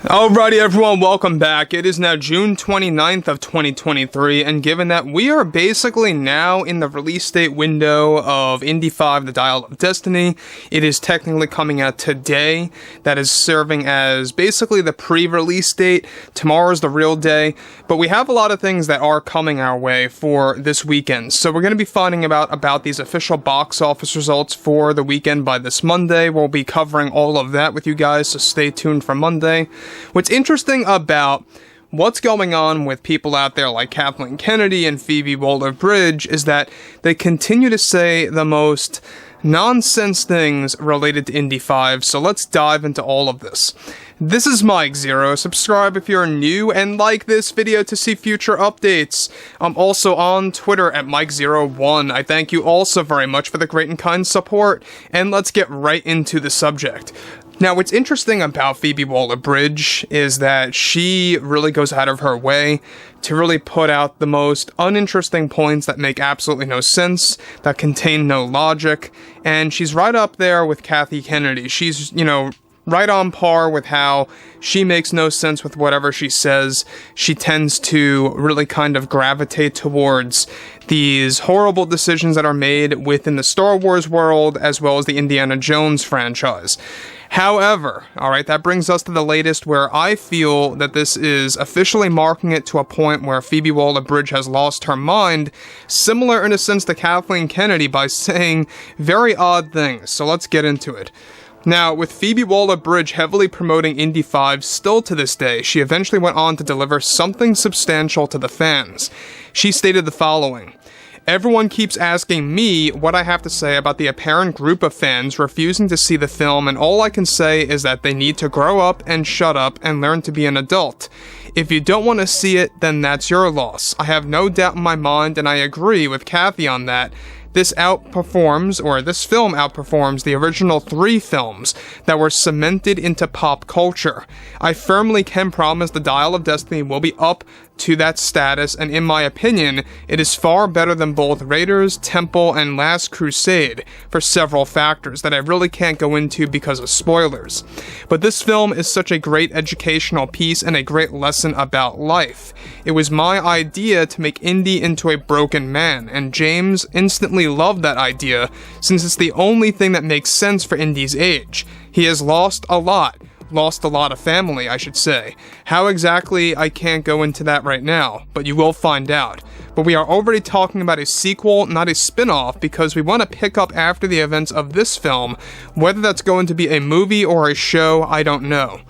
Alrighty everyone, welcome back. It is now June 29th of 2023, and given that we are basically now in the release date window of Indy 5, The Dial of Destiny, it is technically coming out today. That is serving as basically the pre-release date. Tomorrow's the real day, but we have a lot of things that are coming our way for this weekend. So we're going to be finding about these official box office results for the weekend by this Monday. We'll be covering all of that with you guys, so stay tuned for Monday. What's interesting about what's going on with people out there like Kathleen Kennedy and Phoebe Waller-Bridge is that they continue to say the most nonsense things related to Indy 5, so let's dive into all of this. This is Mike Zero. Subscribe if you're new and like this video to see future updates. I'm also on Twitter at Mike01. I thank you all so very much for the great and kind support, and let's get right into the subject. Now, what's interesting about Phoebe Waller-Bridge is that she really goes out of her way to really put out the most uninteresting points that make absolutely no sense, that contain no logic, and she's right up there with Kathy Kennedy. She's, right on par with how she makes no sense with whatever she says. She tends to really kind of gravitate towards these horrible decisions that are made within the Star Wars world, as well as the Indiana Jones franchise. However, alright, that brings us to the latest, where I feel that this is officially marking it to a point where Phoebe Waller-Bridge has lost her mind, similar in a sense to Kathleen Kennedy, by saying very odd things. So let's get into it. Now, with Phoebe Waller-Bridge heavily promoting Indy 5 still to this day, she eventually went on to deliver something substantial to the fans. She stated the following: "Everyone keeps asking me what I have to say about the apparent group of fans refusing to see the film, and all I can say is that they need to grow up and shut up and learn to be an adult. If you don't want to see it, then that's your loss. I have no doubt in my mind, and I agree with Kathy on that. This film outperforms the original 3 films that were cemented into pop culture. I firmly can promise The Dial of Destiny will be up to that status, and in my opinion, it is far better than both Raiders, Temple, and Last Crusade for several factors that I really can't go into because of spoilers. But this film is such a great educational piece and a great lesson about life. It was my idea to make Indy into a broken man, and James instantly loved that idea since it's the only thing that makes sense for Indy's age. He has lost a lot of family, I should say. How exactly, I can't go into that right now, but you will find out. But we are already talking about a sequel, not a spin-off, because we want to pick up after the events of this film. Whether that's going to be a movie or a show, I don't know."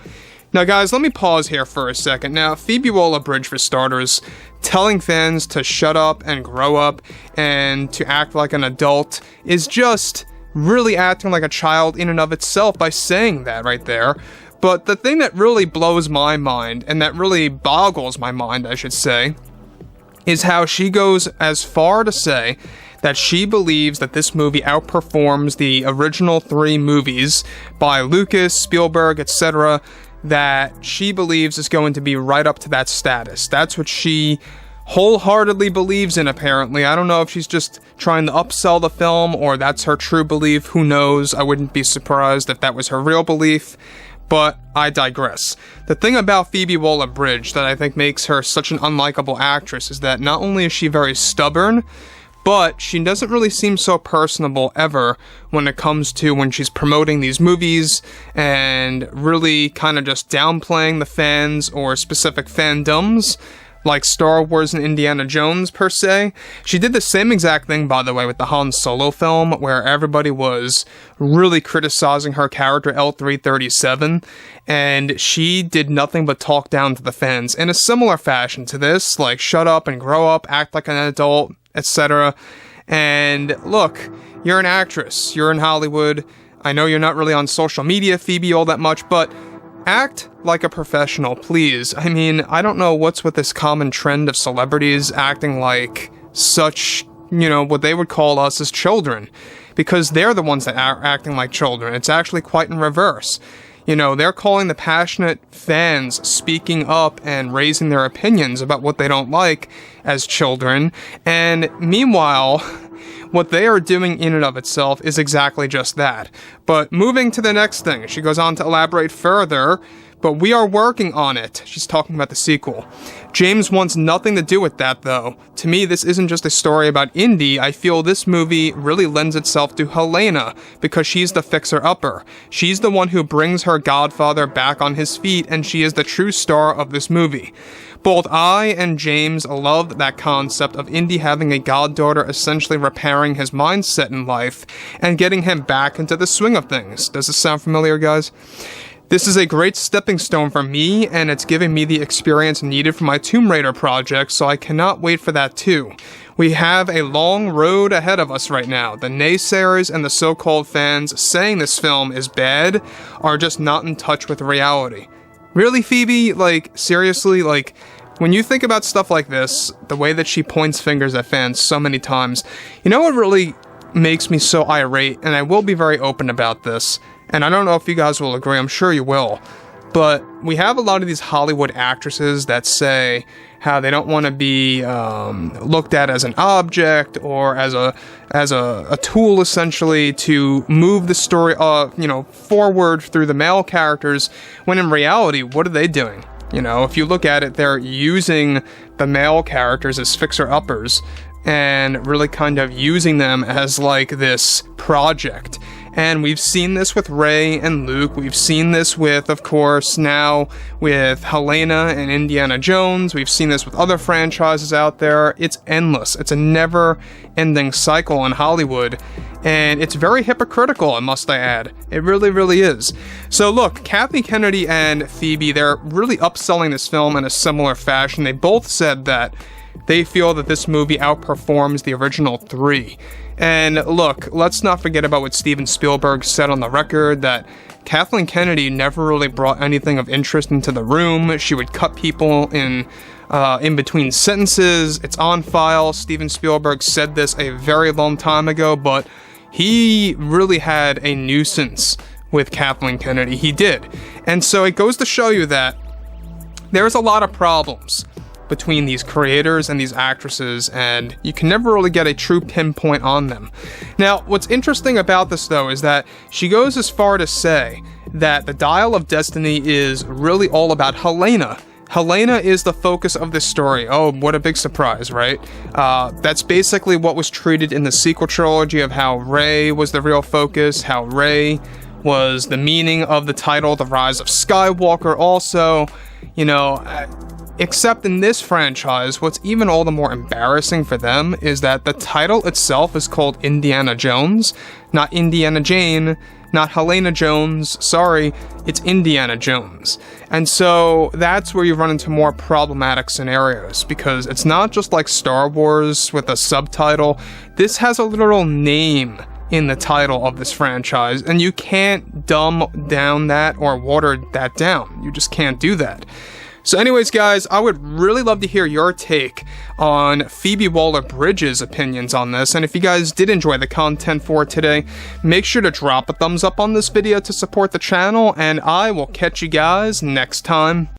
Now guys, let me pause here for a second. Now, Phoebe Waller-Bridge, for starters, telling fans to shut up and grow up and to act like an adult is just really acting like a child in and of itself by saying that right there. But the thing that really blows my mind, and that really boggles my mind, I should say, is how she goes as far to say that she believes that this movie outperforms the original 3 movies by Lucas, Spielberg, etc., that she believes is going to be right up to that status. That's what she wholeheartedly believes in, apparently. I don't know if she's just trying to upsell the film, or that's her true belief. Who knows? I wouldn't be surprised if that was her real belief. But I digress. The thing about Phoebe Waller-Bridge that I think makes her such an unlikable actress is that not only is she very stubborn, but she doesn't really seem so personable ever when it comes to when she's promoting these movies and really kind of just downplaying the fans or specific fandoms, like Star Wars and Indiana Jones, per se. She did the same exact thing, by the way, with the Han Solo film, where everybody was really criticizing her character, L337, and she did nothing but talk down to the fans in a similar fashion to this, like, shut up and grow up, act like an adult, etc. And look, you're an actress, you're in Hollywood. I know you're not really on social media, Phoebe, all that much, but act like a professional, please. I mean, I don't know what's with this common trend of celebrities acting like such, what they would call us as children, because they're the ones that are acting like children. It's actually quite in reverse. They're calling the passionate fans speaking up and raising their opinions about what they don't like as children, and meanwhile, what they are doing in and of itself is exactly just that. But moving to the next thing, she goes on to elaborate further but we are working on it. She's talking about the sequel. James wants nothing to do with that, though. To me, this isn't just a story about Indy. I feel this movie really lends itself to Helena, because she's the fixer-upper. She's the one who brings her godfather back on his feet, and she is the true star of this movie. Both I and James loved that concept of Indy having a goddaughter essentially repairing his mindset in life and getting him back into the swing of things. Does this sound familiar, guys? This is a great stepping stone for me, and it's giving me the experience needed for my Tomb Raider project, so I cannot wait for that too. We have a long road ahead of us right now. The naysayers and the so-called fans saying this film is bad are just not in touch with reality. Really, Phoebe? Like, seriously? Like, when you think about stuff like this, the way that she points fingers at fans so many times, you know what really makes me so irate, and I will be very open about this, and I don't know if you guys will agree, I'm sure you will, but we have a lot of these Hollywood actresses that say how they don't want to be looked at as an object or as a tool, essentially, to move the story forward through the male characters, when in reality, what are they doing? You know, if you look at it, they're using the male characters as fixer-uppers and really kind of using them as like this project. And we've seen this with Rey and Luke. We've seen this with, of course, now with Helena and Indiana Jones. We've seen this with other franchises out there. It's endless. It's a never-ending cycle in Hollywood. And it's very hypocritical, must I add. It really, really is. So look, Kathleen Kennedy and Phoebe, they're really upselling this film in a similar fashion. They both said that they feel that this movie outperforms the original 3. And look, let's not forget about what Steven Spielberg said on the record, that Kathleen Kennedy never really brought anything of interest into the room. She would cut people in between sentences. It's on file. Steven Spielberg said this a very long time ago, but he really had a nuisance with Kathleen Kennedy. He did. And so it goes to show you that there's a lot of problems between these creators and these actresses, and you can never really get a true pinpoint on them. Now, what's interesting about this, though, is that she goes as far to say that the Dial of Destiny is really all about Helena. Helena is the focus of this story. Oh, what a big surprise, right? That's basically what was treated in the sequel trilogy of how Rey was the real focus, how Rey was the meaning of the title, The Rise of Skywalker also, you know. Except in this franchise, what's even all the more embarrassing for them is that the title itself is called Indiana Jones, not Indiana Jane, not Helena Jones, sorry, it's Indiana Jones. And so that's where you run into more problematic scenarios, because it's not just like Star Wars with a subtitle. This has a literal name in the title of this franchise, and you can't dumb down that or water that down. You just can't do that. So anyways, guys, I would really love to hear your take on Phoebe Waller-Bridge's opinions on this, and if you guys did enjoy the content for today, make sure to drop a thumbs up on this video to support the channel, and I will catch you guys next time.